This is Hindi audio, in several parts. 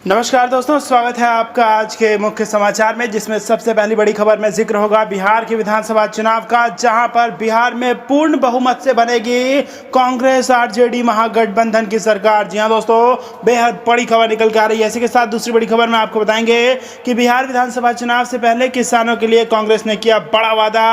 नमस्कार दोस्तों, स्वागत है आपका आज के मुख्य समाचार में, जिसमें सबसे पहली बड़ी खबर में जिक्र होगा बिहार के विधानसभा चुनाव का, जहां पर बिहार में पूर्ण बहुमत से बनेगी कांग्रेस आरजेडी महागठबंधन की सरकार। जी हां दोस्तों, बेहद बड़ी खबर निकल के आ रही है। इसी के साथ दूसरी बड़ी खबर में आपको बताएंगे कि बिहार विधानसभा चुनाव से पहले किसानों के लिए कांग्रेस ने किया बड़ा वादा।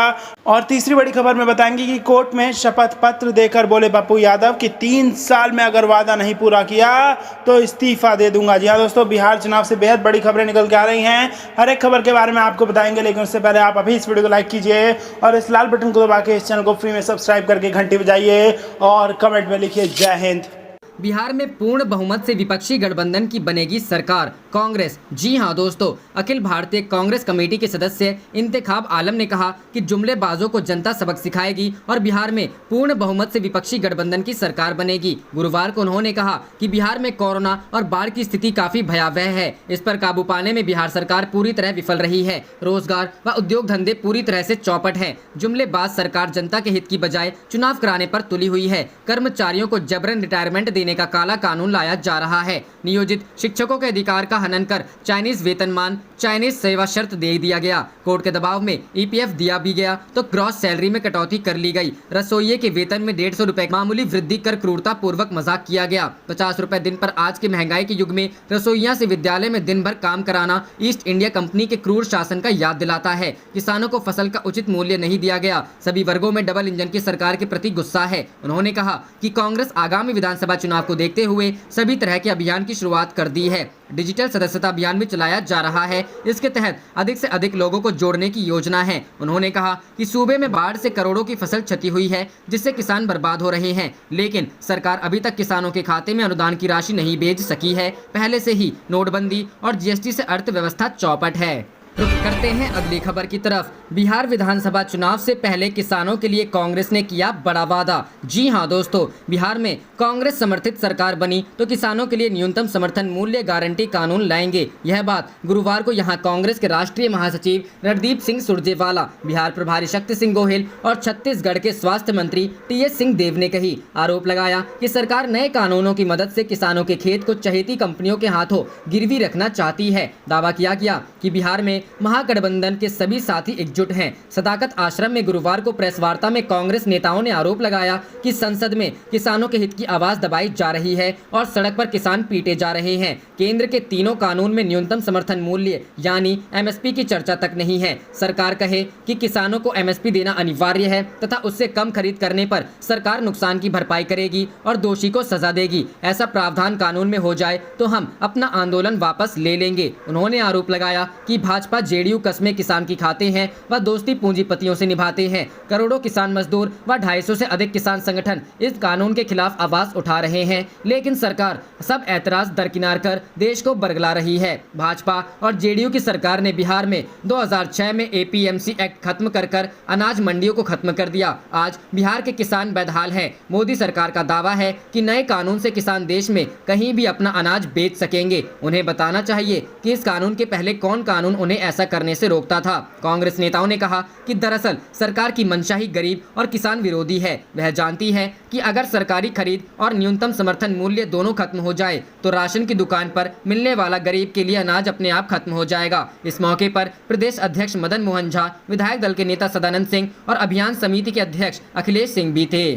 और तीसरी बड़ी खबर में बताएंगे कि कोर्ट में शपथ पत्र देकर बोले पप्पू यादव कि 3 साल में अगर वादा नहीं पूरा किया तो इस्तीफा दे दूंगा। जी हाँ दोस्तों, बिहार चुनाव से बेहद बड़ी खबरें निकल के आ रही हैं। हर एक खबर के बारे में आपको बताएंगे, लेकिन उससे पहले आप अभी इस वीडियो को लाइक कीजिए और इस लाल बटन को दबा के इस चैनल को फ्री में सब्सक्राइब करके घंटी बजाइए और कमेंट में लिखिए जय हिंद। बिहार में पूर्ण बहुमत से विपक्षी गठबंधन की बनेगी सरकार, कांग्रेस। जी हां दोस्तों, अखिल भारतीय कांग्रेस कमेटी के सदस्य इंतखाब आलम ने कहा कि जुमलेबाजों को जनता सबक सिखाएगी और बिहार में पूर्ण बहुमत से विपक्षी गठबंधन की सरकार बनेगी। गुरुवार को उन्होंने कहा कि बिहार में कोरोना और बाढ़ की स्थिति काफी भयावह है। इस पर काबू पाने में बिहार सरकार पूरी तरह विफल रही है। रोजगार व उद्योग धंधे पूरी तरह से चौपट है। जुमलेबाज सरकार जनता के हित की बजाय चुनाव कराने पर तुली हुई है। कर्मचारियों को जबरन रिटायरमेंट देने का काला कानून लाया जा रहा है। नियोजित शिक्षकों के अधिकार का हनन कर चाइनीज वेतनमान, चाइनीज सेवा शर्त दे दिया गया। कोर्ट के दबाव में ईपीएफ दिया भी गया तो ग्रॉस सैलरी में कटौती कर ली गई। रसोइये के वेतन में 150 रुपए मामूली वृद्धि कर क्रूरता पूर्वक मजाक किया गया। 50 रुपए दिन पर आज के महंगाई के युग में रसोइया से विद्यालय में दिन भर काम कराना ईस्ट इंडिया कंपनी के क्रूर शासन का याद दिलाता है। किसानों को फसल का उचित मूल्य नहीं दिया गया। सभी वर्गों में डबल इंजन की सरकार के प्रति गुस्सा है। उन्होंने कहा कि कांग्रेस आगामी विधानसभा चुनाव को देखते हुए सभी तरह के अभियान की शुरुआत कर दी है। डिजिटल सदस्यता अभियान भी चलाया जा रहा है। इसके तहत अधिक से अधिक लोगों को जोड़ने की योजना है। उन्होंने कहा कि सूबे में बाढ़ से करोड़ों की फसल क्षति हुई है, जिससे किसान बर्बाद हो रहे हैं, लेकिन सरकार अभी तक किसानों के खाते में अनुदान की राशि नहीं भेज सकी है। पहले से ही नोटबंदी और जीएसटी से अर्थव्यवस्था चौपट है। रुख करते हैं अगली खबर की तरफ। बिहार विधानसभा चुनाव से पहले किसानों के लिए कांग्रेस ने किया बड़ा वादा। जी हां दोस्तों, बिहार में कांग्रेस समर्थित सरकार बनी तो किसानों के लिए न्यूनतम समर्थन मूल्य गारंटी कानून लाएंगे। यह बात गुरुवार को यहां कांग्रेस के राष्ट्रीय महासचिव रणदीप सिंह सुरजेवाला, बिहार प्रभारी शक्ति सिंह गोहिल और छत्तीसगढ़ के स्वास्थ्य मंत्री टीएस सिंहदेव ने कही। आरोप लगाया कि सरकार नए कानूनों की मदद से किसानों के खेत को चहेती कंपनियों के हाथों गिरवी रखना चाहती है। दावा किया गया कि बिहार में महागठबंधन के सभी साथी एकजुट हैं। सदाकत आश्रम में गुरुवार को प्रेस वार्ता में कांग्रेस नेताओं ने आरोप लगाया कि संसद में किसानों के हित की आवाज दबाई जा रही है और सड़क पर किसान पीटे जा रहे हैं। केंद्र के तीनों कानून में न्यूनतम समर्थन मूल्य यानी एमएसपी की चर्चा तक नहीं है। सरकार कहे कि किसानों को एमएसपी देना अनिवार्य है तथा उससे कम खरीद करने पर सरकार नुकसान की भरपाई करेगी और दोषी को सजा देगी। ऐसा प्रावधान कानून में हो जाए तो हम अपना आंदोलन वापस ले लेंगे। उन्होंने आरोप लगाया कि भाजपा जेडीयू कस्में किसान की खाते हैं व दोस्ती पूंजीपतियों से निभाते हैं। करोड़ों किसान मजदूर व 250 से अधिक किसान संगठन इस कानून के खिलाफ आवाज उठा रहे हैं, लेकिन सरकार सब ऐतराज दरकिनार कर देश को बरगला रही है। भाजपा और जेडीयू की सरकार ने बिहार में 2006 में एपीएमसी एक्ट खत्म कर अनाज मंडियों को खत्म कर दिया। आज बिहार के किसान बदहाल हैं। मोदी सरकार का दावा है कि नए कानून से किसान देश में कहीं भी अपना अनाज बेच सकेंगे। उन्हें बताना चाहिए कि इस कानून के पहले कौन कानून उन्हें ऐसा करने से रोकता था। कांग्रेस नेताओं ने कहा कि दरअसल सरकार की मंशा ही गरीब और किसान विरोधी है। वह जानती है कि अगर सरकारी खरीद और न्यूनतम समर्थन मूल्य दोनों खत्म हो जाए तो राशन की दुकान पर मिलने वाला गरीब के लिए अनाज अपने आप खत्म हो जाएगा। इस मौके पर प्रदेश अध्यक्ष मदन मोहन झा, विधायक दल के नेता सदानंद सिंह और अभियान समिति के अध्यक्ष अखिलेश सिंह भी थे।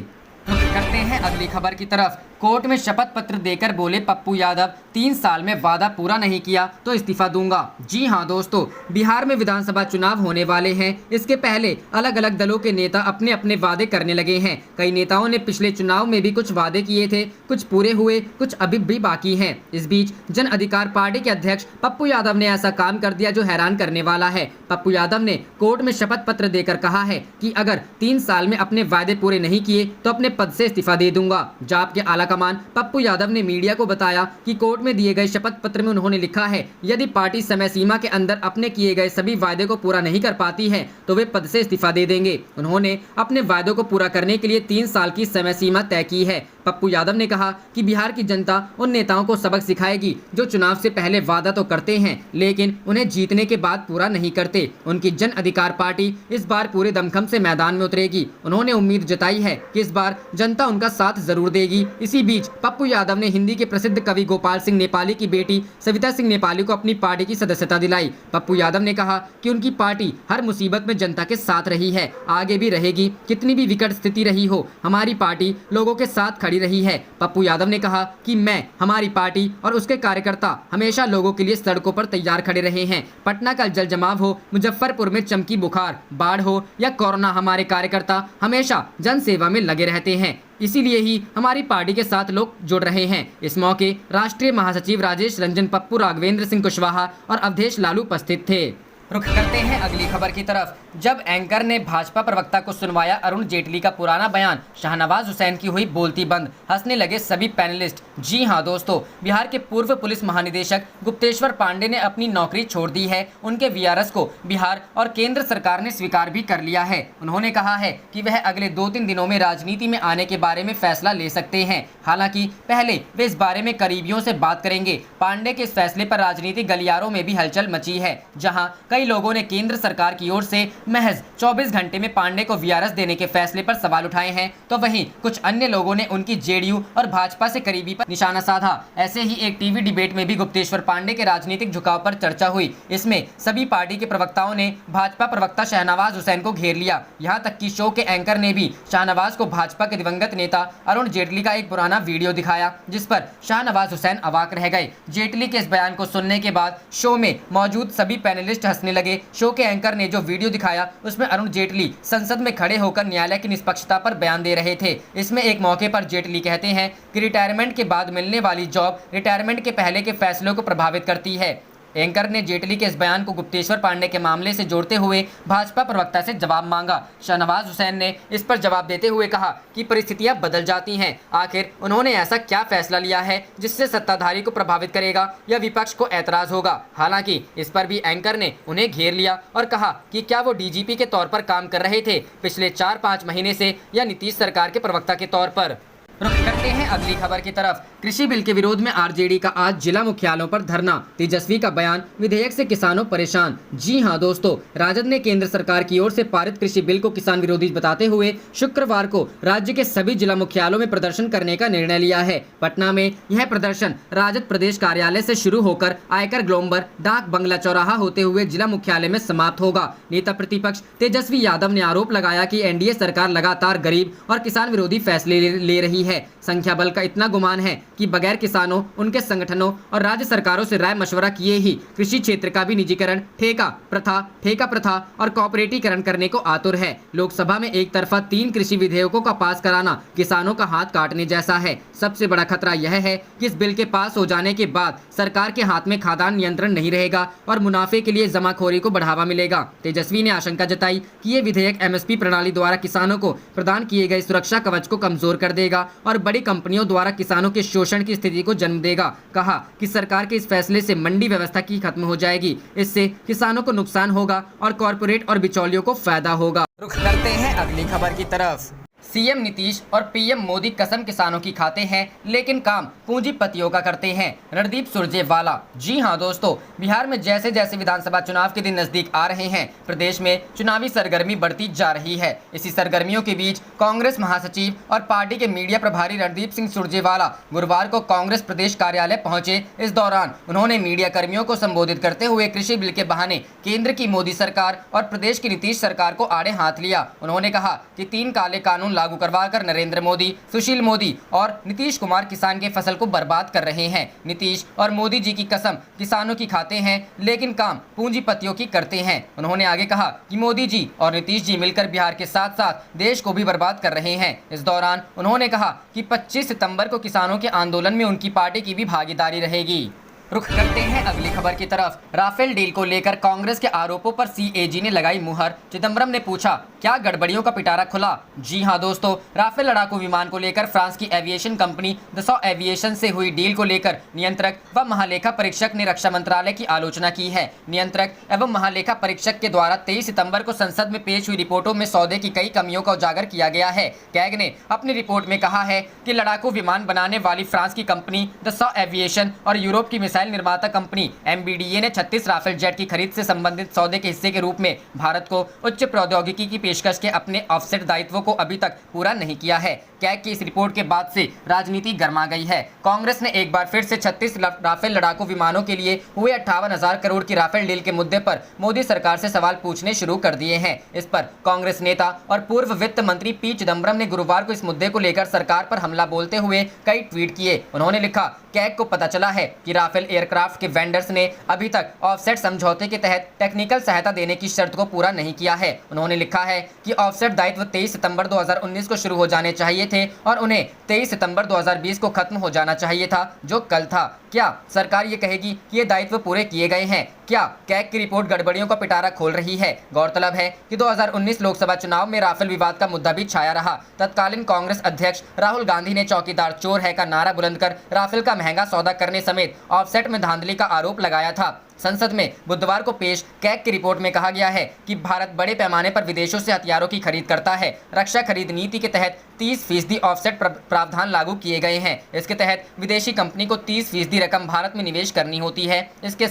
करते हैं अगली खबर की तरफ। कोर्ट में शपथ पत्र देकर बोले पप्पू यादव 3 साल में वादा पूरा नहीं किया तो इस्तीफा दूंगा। जी हां दोस्तों, बिहार में विधानसभा चुनाव होने वाले हैं। इसके पहले अलग अलग दलों के नेता अपने अपने वादे करने लगे हैं। कई नेताओं ने पिछले चुनाव में भी कुछ वादे किए थे, कुछ पूरे हुए, कुछ अभी भी बाकी हैं। इस बीच जन अधिकार पार्टी के अध्यक्ष पप्पू यादव ने ऐसा काम कर दिया जो हैरान करने वाला है। पप्पू यादव ने कोर्ट में शपथ पत्र देकर कहा है कि अगर 3 साल में अपने वादे पूरे नहीं किए तो अपने पद से इस्तीफा दे दूंगा। जाप के आला कमान पप्पू यादव ने मीडिया को बताया कि कोर्ट में दिए गए शपथ पत्र में उन्होंने लिखा है यदि पार्टी समय सीमा के अंदर अपने किए गए सभी वायदे को पूरा नहीं कर पाती है तो वे पद से इस्तीफा दे देंगे। उन्होंने अपने वायदों को पूरा करने के लिए 3 साल की समय सीमा तय की है। पप्पू यादव ने कहा कि बिहार की जनता उन नेताओं को सबक सिखाएगी जो चुनाव से पहले वादा तो करते हैं लेकिन उन्हें जीतने के बाद पूरा नहीं करते। उनकी जन अधिकार पार्टी इस बार पूरे दमखम से मैदान में उतरेगी। उन्होंने उम्मीद जताई है कि इस बार जनता उनका साथ जरूर देगी। इसी बीच पप्पू यादव ने हिंदी के प्रसिद्ध कवि गोपाल सिंह नेपाली की बेटी सविता सिंह नेपाली को अपनी पार्टी की सदस्यता दिलाई। पप्पू यादव ने कहा कि उनकी पार्टी हर मुसीबत में जनता के साथ रही है, आगे भी रहेगी। कितनी भी विकट स्थिति रही हो, हमारी पार्टी लोगों के साथ खड़ी रही है। पप्पू यादव ने कहा कि मैं, हमारी पार्टी और उसके कार्यकर्ता हमेशा लोगों के लिए सड़कों पर तैयार खड़े रहे हैं। पटना का जल जमाव हो, मुजफ्फरपुर में चमकी बुखार, बाढ़ हो या कोरोना, हमारे कार्यकर्ता हमेशा जन सेवा में लगे रहते हैं। इसीलिए ही हमारी पार्टी के साथ लोग जुड़ रहे हैं। इस मौके राष्ट्रीय महासचिव राजेश रंजन, पप्पू, राघवेंद्र सिंह कुशवाहा और अवधेश लालू उपस्थित थे। रुख करते हैं अगली खबर की तरफ। जब एंकर ने भाजपा प्रवक्ता को सुनवाया अरुण जेटली का पुराना बयान, शाहनवाज हुसैन की हुई बोलती बंद, हंसने लगे सभी पैनलिस्ट। जी हां दोस्तों, बिहार के पूर्व पुलिस महानिदेशक गुप्तेश्वर पांडे ने अपनी नौकरी छोड़ दी है। उनके वीआरएस को बिहार और केंद्र सरकार ने स्वीकार भी कर लिया है। उन्होंने कहा है कि वह अगले 2-3 दिनों में राजनीति में आने के बारे में फैसला ले सकते हैं। हालांकि पहले वे इस बारे में करीबियों से बात करेंगे। पांडे के इस फैसले पर राजनीतिक गलियारों में भी हलचल मची है, जहां कई लोगों ने केंद्र सरकार की ओर से महज 24 घंटे में पांडे को वीआरएस देने के फैसले पर सवाल उठाए हैं, तो वहीं कुछ अन्य लोगों ने उनकी जेडीयू और भाजपा से करीबी पर निशाना साधा। ऐसे ही एक टीवी डिबेट में भी गुप्तेश्वर पांडे के राजनीतिक झुकाव पर चर्चा हुई। इसमें सभी पार्टी के प्रवक्ताओं ने भाजपा प्रवक्ता शाहनवाज हुसैन को घेर लिया। यहाँ तक कि शो के एंकर ने भी शाहनवाज को भाजपा के दिवंगत नेता अरुण जेटली का एक पुराना वीडियो दिखाया, जिस पर शाहनवाज हुसैन अवाक रह गए। जेटली के इस बयान को सुनने के बाद शो में मौजूद सभी पैनलिस्ट हंसने लगे। शो के एंकर ने जो वीडियो दिखाया उसमें अरुण जेटली संसद में खड़े होकर न्यायालय की निष्पक्षता पर बयान दे रहे थे। इसमें एक मौके पर जेटली कहते हैं कि रिटायरमेंट के बाद मिलने वाली जॉब रिटायरमेंट के पहले के फैसलों को प्रभावित करती है। एंकर ने जेटली के इस बयान को गुप्तेश्वर पांडे के मामले से जोड़ते हुए भाजपा प्रवक्ता से जवाब मांगा। शाहनवाज हुसैन ने इस पर जवाब देते हुए कहा कि परिस्थितियां बदल जाती हैं। आखिर उन्होंने ऐसा क्या फैसला लिया है जिससे सत्ताधारी को प्रभावित करेगा या विपक्ष को ऐतराज होगा। हालांकि इस पर भी एंकर ने उन्हें घेर लिया और कहा कि क्या वो डीजीपी के तौर पर काम कर रहे थे पिछले 4-5 महीने से, या नीतीश सरकार के प्रवक्ता के तौर पर। रुख करते हैं अगली खबर की तरफ। कृषि बिल के विरोध में आरजेडी का आज जिला मुख्यालयों पर धरना, तेजस्वी का बयान, विधेयक से किसानों परेशान। जी हां दोस्तों, राजद ने केंद्र सरकार की ओर से पारित कृषि बिल को किसान विरोधी बताते हुए शुक्रवार को राज्य के सभी जिला मुख्यालयों में प्रदर्शन करने का निर्णय लिया है। पटना में यह प्रदर्शन राजद प्रदेश कार्यालय से शुरू होकर आयकर ग्लोम्बर, डाक बंगला चौराहा होते हुए जिला मुख्यालय में समाप्त होगा। नेता प्रतिपक्ष तेजस्वी यादव ने आरोप लगाया कि एनडीए सरकार लगातार गरीब और किसान विरोधी फैसले ले रही है। संख्या बल का इतना गुमान है कि बगैर किसानों, उनके संगठनों और राज्य सरकारों से राय मशवरा किए ही कृषि क्षेत्र का भी निजीकरण, ठेका प्रथा और कॉपरेटिकरण करने को आतुर है। लोकसभा में एक तरफा 3 कृषि विधेयकों का पास कराना किसानों का हाथ काटने जैसा है। सबसे बड़ा खतरा यह है कि इस बिल के पास हो जाने के बाद सरकार के हाथ में खाद्यान्न नियंत्रण नहीं रहेगा और मुनाफे के लिए जमाखोरी को बढ़ावा मिलेगा। तेजस्वी ने आशंका जताई कि ये विधेयक एमएसपी प्रणाली द्वारा किसानों को प्रदान किए गए सुरक्षा कवच को कमजोर कर देगा और बड़ी कंपनियों द्वारा किसानों के शोषण की स्थिति को जन्म देगा। कहा कि सरकार के इस फैसले से मंडी व्यवस्था की खत्म हो जाएगी। इससे किसानों को नुकसान होगा और कॉरपोरेट और बिचौलियों को फायदा होगा। रुख करते हैं अगली खबर की तरफ। सीएम नीतीश और पीएम मोदी कसम किसानों की खाते हैं लेकिन काम पूंजीपतियों का करते हैं। रणदीप सुरजेवाला। जी हां दोस्तों, बिहार में जैसे जैसे विधानसभा चुनाव के दिन नजदीक आ रहे हैं, प्रदेश में चुनावी सरगर्मी बढ़ती जा रही है। इसी सरगर्मियों के बीच कांग्रेस महासचिव और पार्टी के मीडिया प्रभारी रणदीप सिंह सुरजेवाला गुरुवार को कांग्रेस प्रदेश कार्यालय पहुंचे। इस दौरान उन्होंने मीडिया कर्मियों को संबोधित करते हुए कृषि बिल के बहाने केंद्र की मोदी सरकार और प्रदेश की नीतीश सरकार को आड़े हाथ लिया। उन्होंने कहा कि 3 काले कानून लागू करवाकर नरेंद्र मोदी, सुशील मोदी और नीतीश कुमार किसान के फसल को बर्बाद कर रहे हैं। नीतीश और मोदी जी की कसम किसानों की खाते हैं लेकिन काम पूंजीपतियों की करते हैं। उन्होंने आगे कहा कि मोदी जी और नीतीश जी मिलकर बिहार के साथ साथ देश को भी बर्बाद कर रहे हैं। इस दौरान उन्होंने कहा कि 25 सितंबर को किसानों के आंदोलन में उनकी पार्टी की भी भागीदारी रहेगी। रुख करते हैं अगली खबर की तरफ। राफेल डील को लेकर कांग्रेस के आरोपों पर सीएजी ने लगाई मुहर। चिदंबरम ने पूछा, क्या गड़बड़ियों का पिटारा खुला? जी हां दोस्तों, राफेल लड़ाकू विमान को लेकर फ्रांस की एविएशन कंपनी दसॉ एविएशन से हुई डील को लेकर नियंत्रक व महालेखा परीक्षक ने रक्षा मंत्रालय की आलोचना की है। नियंत्रक एवं महालेखा परीक्षक के द्वारा 23 सितंबर को संसद में पेश हुई रिपोर्टों में सौदे की कई कमियों का उजागर किया गया है। कैग ने अपनी रिपोर्ट में कहा है कि लड़ाकू विमान बनाने वाली फ्रांस की कंपनी दसॉ एविएशन और यूरोप की मिसाइल निर्माता कंपनी MBDA ने 36 राफेल जेट की खरीद से संबंधित सौदे के हिस्से के रूप में भारत को उच्च प्रौद्योगिकी की पेशकश के अपने ऑफसेट दायित्वों को अभी तक पूरा नहीं किया है। कैग की इस रिपोर्ट के बाद से राजनीति गर्मा गई है। कांग्रेस ने एक बार फिर से 36 राफेल लड़ाकू विमानों के लिए हुए 58,000 करोड़ की राफेल डील के मुद्दे पर मोदी सरकार से सवाल पूछने शुरू कर दिए हैं। इस पर कांग्रेस नेता और पूर्व वित्त मंत्री पी चिदंबरम ने गुरुवार को इस मुद्दे को लेकर सरकार पर हमला बोलते हुए कई ट्वीट किए। उन्होंने लिखा, कैग को पता चला है कि राफेल एयरक्राफ्ट के वेंडर्स ने अभी तक ऑफसेट समझौते के तहत टेक्निकल सहायता देने की शर्त को पूरा नहीं किया है। उन्होंने लिखा है कि ऑफसेट दायित्व 23 सितंबर 2019 को शुरू हो जाने चाहिए थे और उन्हें 23 सितंबर 2020 को खत्म हो जाना चाहिए था, जो कल था। क्या सरकार ये कहेगी कि ये दायित्व पूरे किए गए हैं? क्या कैग की रिपोर्ट गड़बड़ियों का पिटारा खोल रही है? गौरतलब है कि 2019 लोकसभा चुनाव में राफेल विवाद का मुद्दा भी छाया रहा। तत्कालीन कांग्रेस अध्यक्ष राहुल गांधी ने चौकीदार चोर है का नारा बुलंद कर राफेल का महंगा सौदा करने समेत ऑफसेट में धांधली का आरोप लगाया था। संसद में बुधवार को पेश कैग की रिपोर्ट में कहा गया है कि भारत बड़े पैमाने पर विदेशों से हथियारों की खरीद करता है। रक्षा खरीद नीति के तहत 30% ऑफसेट प्रावधान लागू किए गए हैं। इसके तहत विदेशी कंपनी को 30% रकम भारत में निवेश करनी होती है। इसके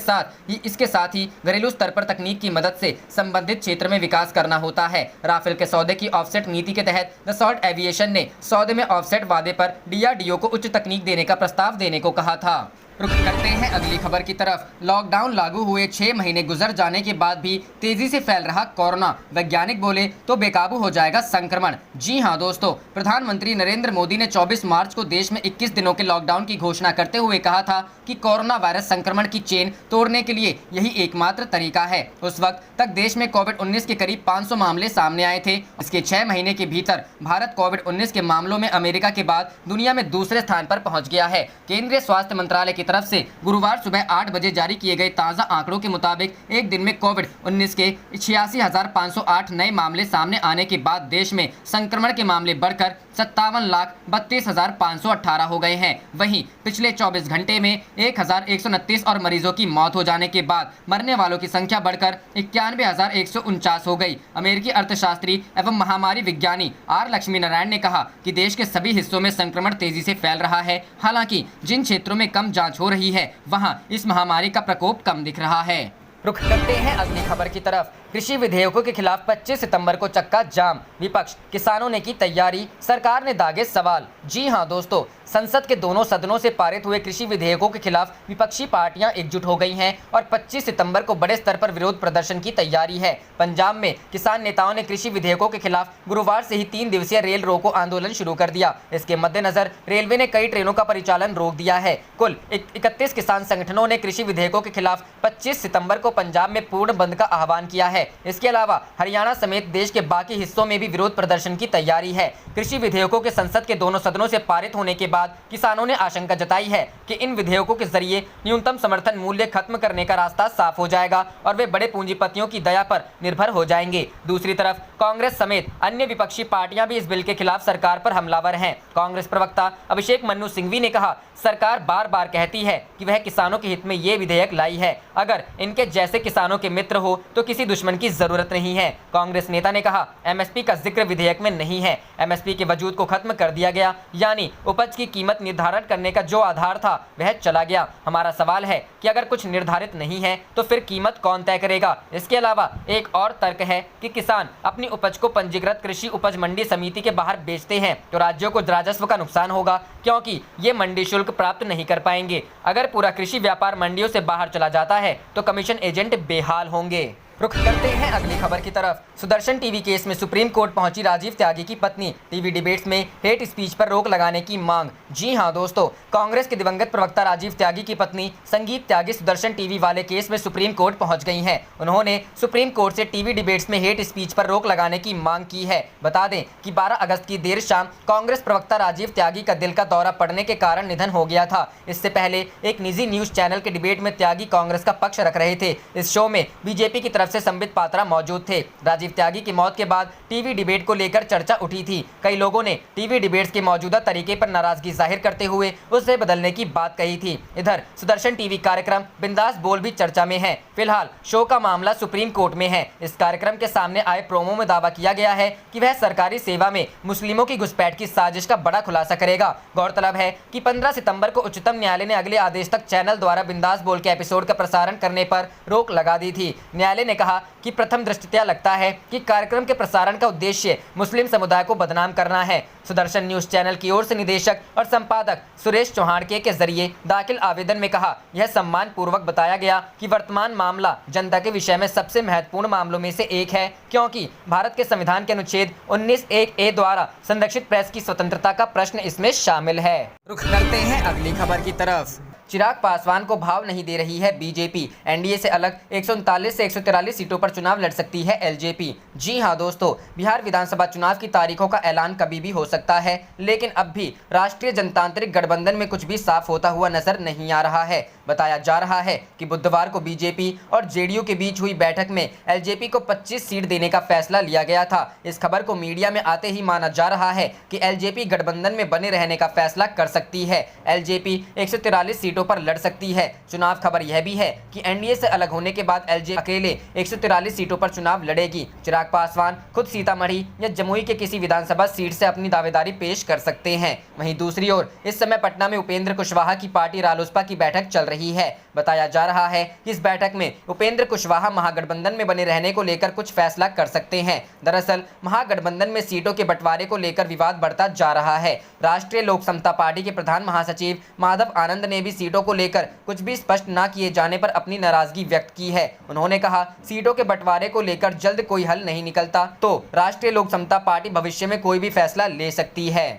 साथ ही घरेलू स्तर पर तकनीक की मदद से संबंधित क्षेत्र में विकास करना होता है। राफेल के सौदे की ऑफसेट नीति के तहत दसॉल्ट एविएशन ने सौदे में ऑफसेट वादे पर DRDO को उच्च तकनीक देने का प्रस्ताव देने को कहा था। रुक करते हैं अगली खबर की तरफ। लॉकडाउन लागू हुए 6 महीने गुजर जाने के बाद भी तेजी से फैल रहा कोरोना। वैज्ञानिक बोले तो बेकाबू हो जाएगा संक्रमण। जी हां दोस्तों, प्रधानमंत्री नरेंद्र मोदी ने 24 मार्च को देश में 21 दिनों के लॉकडाउन की घोषणा करते हुए कहा था कि कोरोना वायरस संक्रमण की चेन तोड़ने के लिए यही एकमात्र तरीका है। उस वक्त तक देश में कोविड-19 के करीब 500 मामले सामने आए थे। इसके 6 महीने के भीतर भारत कोविड-19 के मामलों में अमेरिका के बाद दुनिया में दूसरे स्थान पर पहुंच गया है। केंद्रीय स्वास्थ्य मंत्रालय की तरफ से गुरुवार सुबह 8 बजे जारी किए गए ताज़ा आंकड़ों के मुताबिक एक दिन में कोविड-19 के 86,508 नए मामले सामने आने के बाद देश में संक्रमण के मामले बढ़कर 57,32,518 हो गए हैं। वहीं पिछले 24 घंटे में 1,129 और मरीजों की मौत हो जाने के बाद मरने वालों की संख्या बढ़कर 91,149 हो गई। अमेरिकी अर्थशास्त्री एवं महामारी विज्ञानी R लक्ष्मी नारायण ने कहा कि देश के सभी हिस्सों में संक्रमण तेजी से फैल रहा है। हालांकि जिन क्षेत्रों में कम जांच हो रही है वहां इस महामारी का प्रकोप कम दिख रहा है। रुख करते हैं अगली खबर की तरफ। कृषि विधेयकों के खिलाफ 25 सितंबर को चक्का जाम। विपक्ष, किसानों ने की तैयारी, सरकार ने दागे सवाल। जी हां दोस्तों, संसद के दोनों सदनों से पारित हुए कृषि विधेयकों के खिलाफ विपक्षी पार्टियां एकजुट हो गई हैं और 25 सितंबर को बड़े स्तर पर विरोध प्रदर्शन की तैयारी है। पंजाब में किसान नेताओं ने कृषि विधेयकों के खिलाफ गुरुवार से ही 3 दिवसीय रेल रोको आंदोलन शुरू कर दिया। इसके मद्देनजर रेलवे ने कई ट्रेनों का परिचालन रोक दिया है। कुल 31 किसान संगठनों ने कृषि विधेयकों के खिलाफ 25 सितंबर को पंजाब में पूर्ण बंद का आह्वान किया है। इसके अलावा हरियाणा समेत देश के बाकी हिस्सों में भी विरोध प्रदर्शन की तैयारी है। कृषि विधेयकों के संसद के दोनों सदनों से पारित होने के बाद किसानों ने आशंका जताई है कि इन विधेयकों के जरिए न्यूनतम समर्थन मूल्य खत्म करने का रास्ता साफ हो जाएगा और वे बड़े पूंजीपतियों की दया पर निर्भर हो जाएंगे। दूसरी तरफ कांग्रेस समेत अन्य विपक्षी पार्टियां भी इस बिल के खिलाफ सरकार पर हमलावर हैं। कांग्रेस प्रवक्ता अभिषेक मनु सिंघवी ने कहा, सरकार बार बार कहती है कि वह किसानों के हित में ये विधेयक लाई है। अगर इनके जैसे किसानों के मित्र हो तो किसी दुश्मन की जरूरत नहीं है। कांग्रेस नेता ने कहा, MSP का जिक्र विधेयक में नहीं है। MSP के वजूद को खत्म कर दिया गया, यानी उपज की कीमत निर्धारण करने का जो आधार था वह चला गया। हमारा सवाल है कि अगर कुछ निर्धारित नहीं है तो फिर कीमत कौन तय करेगा? इसके अलावा एक और तर्क है कि किसान अपनी उपज को पंजीकृत कृषि उपज मंडी समिति के बाहर बेचते हैं तो राज्यों को राजस्व का नुकसान होगा, क्योंकि ये मंडी शुल्क प्राप्त नहीं कर पाएंगे। अगर पूरा कृषि व्यापार मंडियों से बाहर चला जाता है तो कमीशन एजेंट बेहाल होंगे। रुख करते हैं अगली खबर की तरफ। सुदर्शन टीवी केस में सुप्रीम कोर्ट पहुंची राजीव त्यागी की पत्नी। टीवी डिबेट्स में हेट स्पीच पर रोक लगाने की मांग। जी हां दोस्तों, कांग्रेस के दिवंगत प्रवक्ता राजीव त्यागी की पत्नी संगीत त्यागी सुदर्शन टीवी वाले केस में सुप्रीम कोर्ट पहुंच गई हैं। उन्होंने सुप्रीम कोर्ट से टीवी डिबेट्स में हेट स्पीच पर रोक लगाने की मांग की है। बता दें कि 12 अगस्त की देर शाम कांग्रेस प्रवक्ता राजीव त्यागी का दिल का दौरा पड़ने के कारण निधन हो गया था। इससे पहले एक निजी न्यूज चैनल के डिबेट में त्यागी कांग्रेस का पक्ष रख रहे थे। इस शो में बीजेपी की तरफ से संबित पात्रा मौजूद थे। राजीव त्यागी की मौत के बाद टीवी डिबेट को लेकर चर्चा उठी थी। कई लोगों ने टीवी डिबेट्स के मौजूदा तरीके पर नाराजगी जाहिर करते हुए उसे बदलने की बात कही थी। इधर सुदर्शन टीवी कार्यक्रम बिंदास बोल भी चर्चा में है। फिलहाल शो का मामला सुप्रीम कोर्ट में है। इस कार्यक्रम के सामने आए प्रोमो में दावा किया गया है कि वह सरकारी सेवा में मुस्लिमों की घुसपैठ की साजिश का बड़ा खुलासा करेगा। गौरतलब है कि 15 सितंबर को उच्चतम न्यायालय ने अगले आदेश तक चैनल द्वारा बिंदास बोल के एपिसोड का प्रसारण करने पर रोक लगा दी थी। न्यायालय ने कहा कि प्रथम दृष्टया लगता है कि कार्यक्रम के प्रसारण का उद्देश्य मुस्लिम समुदाय को बदनाम करना है। सुदर्शन न्यूज चैनल की ओर से निदेशक और संपादक सुरेश चौहान के जरिए दाखिल आवेदन में कहा, यह सम्मान पूर्वक बताया गया कि वर्तमान मामला जनता के विषय में सबसे महत्वपूर्ण मामलों में से एक है, क्योंकि भारत के संविधान के अनुच्छेद 19(1)(a) द्वारा संरक्षित प्रेस की स्वतंत्रता का प्रश्न इसमें शामिल है। रुख करते हैं अगली खबर की तरफ। चिराग पासवान को भाव नहीं दे रही है बीजेपी। एनडीए से अलग 139 से 143 सीटों पर चुनाव लड़ सकती है एलजेपी। जी हां दोस्तों, बिहार विधानसभा चुनाव की तारीखों का ऐलान कभी भी हो सकता है, लेकिन अब भी राष्ट्रीय जनतांत्रिक गठबंधन में कुछ भी साफ होता हुआ नजर नहीं आ रहा है। बताया जा रहा है कि बुधवार को बीजेपी और जेडीयू के बीच हुई बैठक में एलजेपी को 25 सीट देने का फैसला लिया गया था। इस खबर को मीडिया में आते ही माना जा रहा है कि एलजेपी गठबंधन में बने रहने का फैसला कर सकती है। एलजेपी 143 सीटों पर लड़ सकती है। चुनाव खबर यह भी है कि एनडीए से अलग होने के बाद एलजेपी अकेले 143 सीटों पर चुनाव लड़ेगी। चिराग पासवान खुद सीतामढ़ी या जमुई के किसी विधानसभा सीट से अपनी दावेदारी पेश कर सकते हैं। वहीं दूसरी ओर इस समय पटना में उपेंद्र कुशवाहा की पार्टी रालोसपा की बैठक चल रही है। बताया जा रहा है कि इस बैठक में उपेंद्र कुशवाहा महागठबंधन में बने रहने को लेकर कुछ फैसला कर सकते हैं। दरअसल महागठबंधन में सीटों के बंटवारे को लेकर विवाद बढ़ता जा रहा है। राष्ट्रीय लोक समता पार्टी के प्रधान महासचिव माधव आनंद ने भी सीटों को लेकर कुछ भी स्पष्ट न किए जाने पर अपनी नाराजगी व्यक्त की है। उन्होंने कहा, सीटों के बंटवारे को लेकर जल्द कोई हल नहीं निकलता तो राष्ट्रीय लोक समता पार्टी भविष्य में कोई भी फैसला ले सकती है।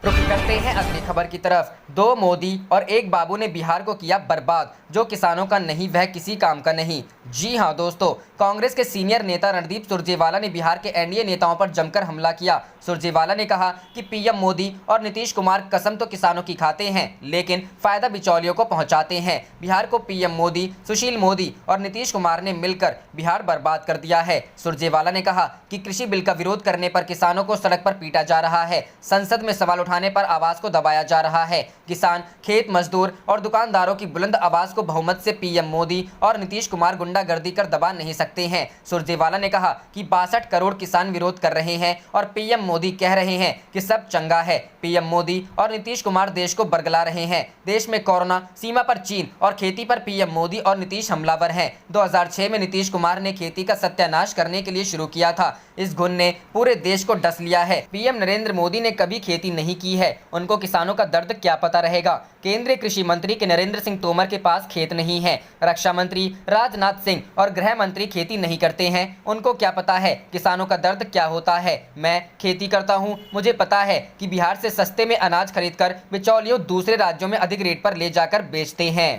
रुख करते हैं अगली खबर की तरफ। 2 मोदी और 1 बाबू ने बिहार को किया बर्बाद। जो किसानों का नहीं वह किसी काम का नहीं। जी हां दोस्तों, कांग्रेस के सीनियर नेता रणदीप सुरजेवाला ने बिहार के एनडीए नेताओं पर जमकर हमला किया। सुरजेवाला ने कहा कि पीएम मोदी और नीतीश कुमार कसम तो किसानों की खाते हैं, लेकिन फायदा बिचौलियों को पहुंचाते हैं। बिहार को पीएम मोदी, सुशील मोदी और नीतीश कुमार ने मिलकर बिहार बर्बाद कर दिया है। सुरजेवाला ने कहा कि कृषि बिल का विरोध करने पर किसानों को सड़क पर पीटा जा रहा है। संसद में सवाल उठाने पर आवाज को दबाया जा रहा है। किसान, खेत मजदूर और दुकानदारों की बुलंद आवाज को बहुमत से पीएम मोदी और नीतीश कुमार गुंडागर्दी कर दबा नहीं सकते हैं। सुरजेवाला ने कहा कि 62 करोड़ किसान विरोध कर रहे हैं और पीएम मोदी कह रहे हैं कि सब चंगा है। पीएम मोदी और नीतीश कुमार देश को बरगला रहे हैं। देश में कोरोना, सीमा पर चीन और खेती पर पीएम मोदी और नीतीश हमलावर हैं। 2006 में नीतीश कुमार ने खेती का सत्यानाश करने के लिए शुरू किया था। इस घुन ने पूरे देश को डस लिया है। पीएम नरेंद्र मोदी ने कभी खेती नहीं की है, उनको किसानों का दर्द क्या पता रहेगा। केंद्रीय कृषि मंत्री के नरेंद्र सिंह तोमर के पास खेत नहीं है। रक्षा मंत्री राजनाथ सिंह और गृह मंत्री खेती नहीं करते हैं, उनको क्या पता है किसानों का दर्द क्या होता है। मैं खेती करता हूं, मुझे पता है कि बिहार से सस्ते में अनाज खरीदकर बिचौलियों दूसरे राज्यों में अधिक रेट पर ले जाकर बेचते हैं।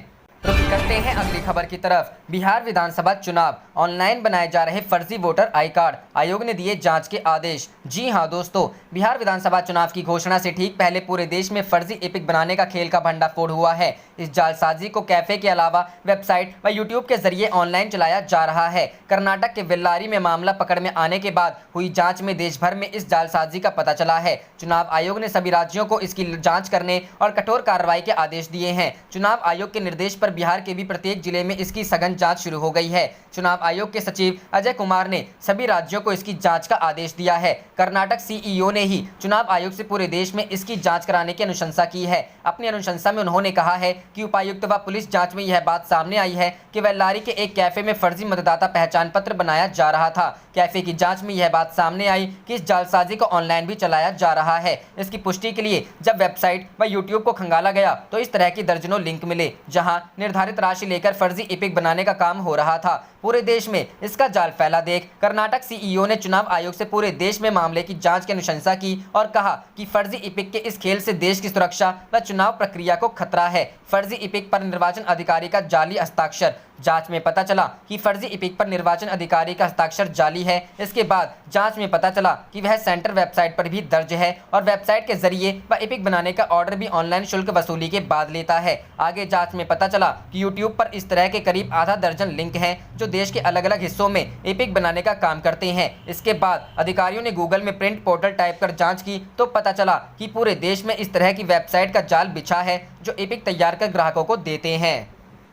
रुख करते हैं अगली खबर की तरफ। बिहार विधानसभा चुनाव, ऑनलाइन बनाए जा रहे फर्जी वोटर आई कार्ड, आयोग ने दिए जांच के आदेश। जी हां दोस्तों, बिहार विधानसभा चुनाव की घोषणा से ठीक पहले पूरे देश में फर्जी एपिक बनाने का खेल का भंडाफोड़ हुआ है। इस जालसाजी को कैफे के अलावा वेबसाइट व यूट्यूब के जरिए ऑनलाइन चलाया जा रहा है। कर्नाटक के बेल्लारी में मामला पकड़ में आने के बाद हुई जांच में देश भर में इस जालसाजी का पता चला है। चुनाव आयोग ने सभी राज्यों को इसकी जांच करने और कठोर कार्रवाई के आदेश दिए हैं। चुनाव आयोग के निर्देश पर बिहार के भी प्रत्येक जिले में इसकी सघन जांच शुरू हो गई है। चुनाव आयोग के सचिव अजय कुमार ने सभी राज्यों को इसकी जांच का आदेश दिया है। कर्नाटक सीईओ ने ही चुनाव आयोग से पूरे देश में इसकी जांच कराने की अनुशंसा की है। अपनी अनुशंसा में उन्होंने कहा है कि उपायुक्त व पुलिस जांच में यह बात सामने आई है कि बेल्लारी के एक कैफे में फर्जी मतदाता पहचान पत्र बनाया जा रहा था। कैफे की जांच में यह बात सामने आई कि इस जालसाजी को ऑनलाइन भी चलाया जा रहा है। इसकी पुष्टि के लिए जब वेबसाइट व यूट्यूब को खंगाला गया तो इस तरह की दर्जनों लिंक मिले, जहां निर्धारित राशि लेकर फर्जी इपिक बनाने का काम हो रहा था। पूरे देश में इसका जाल फैला देख कर्नाटक सीईओ ने चुनाव आयोग से पूरे देश में मामले की जांच की अनुशंसा की और कहा कि फर्जी इपिक के इस खेल से देश की सुरक्षा व चुनाव प्रक्रिया को खतरा है। फर्जी इपिक पर निर्वाचन अधिकारी का जाली हस्ताक्षर। जांच में पता चला कि फर्जी इपिक पर निर्वाचन अधिकारी का हस्ताक्षर जाली है। इसके बाद जांच में पता चला कि वह सेंटर वेबसाइट पर भी दर्ज है और वेबसाइट के जरिए वह इपिक बनाने का ऑर्डर भी ऑनलाइन शुल्क वसूली के बाद लेता है। आगे जांच में पता चला कि यूट्यूब पर इस तरह के करीब आधा दर्जन लिंक हैं जो देश के अलग अलग हिस्सों में इपिक बनाने का काम करते हैं। इसके बाद अधिकारियों ने गूगल में प्रिंट पोर्टल टाइप कर जांच की तो पता चला कि पूरे देश में इस तरह की वेबसाइट का जाल बिछा है जो इपिक तैयार कर ग्राहकों को देते हैं।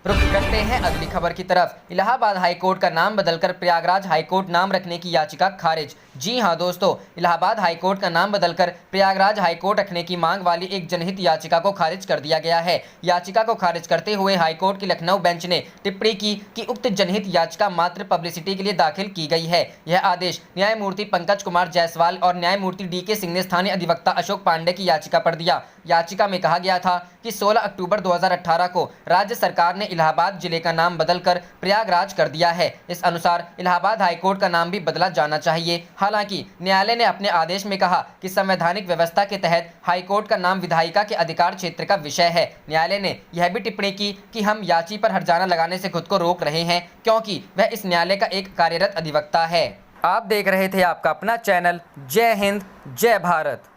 रुक करते हैं अगली खबर की तरफ। इलाहाबाद हाईकोर्ट का नाम बदलकर प्रयागराज हाईकोर्ट नाम रखने की याचिका खारिज। जी हां दोस्तों, इलाहाबाद हाईकोर्ट का नाम बदलकर प्रयागराज हाईकोर्ट रखने की मांग वाली एक जनहित याचिका को खारिज कर दिया गया है। याचिका को खारिज करते हुए हाईकोर्ट की लखनऊ बेंच ने टिप्पणी की कि उक्त जनहित याचिका मात्र पब्लिसिटी के लिए दाखिल की गई है। यह आदेश न्यायमूर्ति पंकज कुमार जायसवाल और न्यायमूर्ति DK सिंह ने स्थानीय अधिवक्ता अशोक पांडे की याचिका पर दिया। याचिका में कहा गया था कि 16 अक्टूबर 2018 को राज्य सरकार ने इलाहाबाद जिले का नाम बदलकर प्रयागराज कर दिया है। इस अनुसार इलाहाबाद हाईकोर्ट का नाम भी बदला जाना चाहिए। हालांकि न्यायालय ने अपने आदेश में कहा कि संवैधानिक व्यवस्था के तहत हाईकोर्ट का नाम विधायिका के अधिकार क्षेत्र का विषय है। न्यायालय ने यह भी टिप्पणी की कि हम याची पर हर्जाना लगाने से खुद को रोक रहे हैं क्योंकि वह इस न्यायालय का एक कार्यरत अधिवक्ता है। आप देख रहे थे आपका अपना चैनल जय हिंद जय भारत।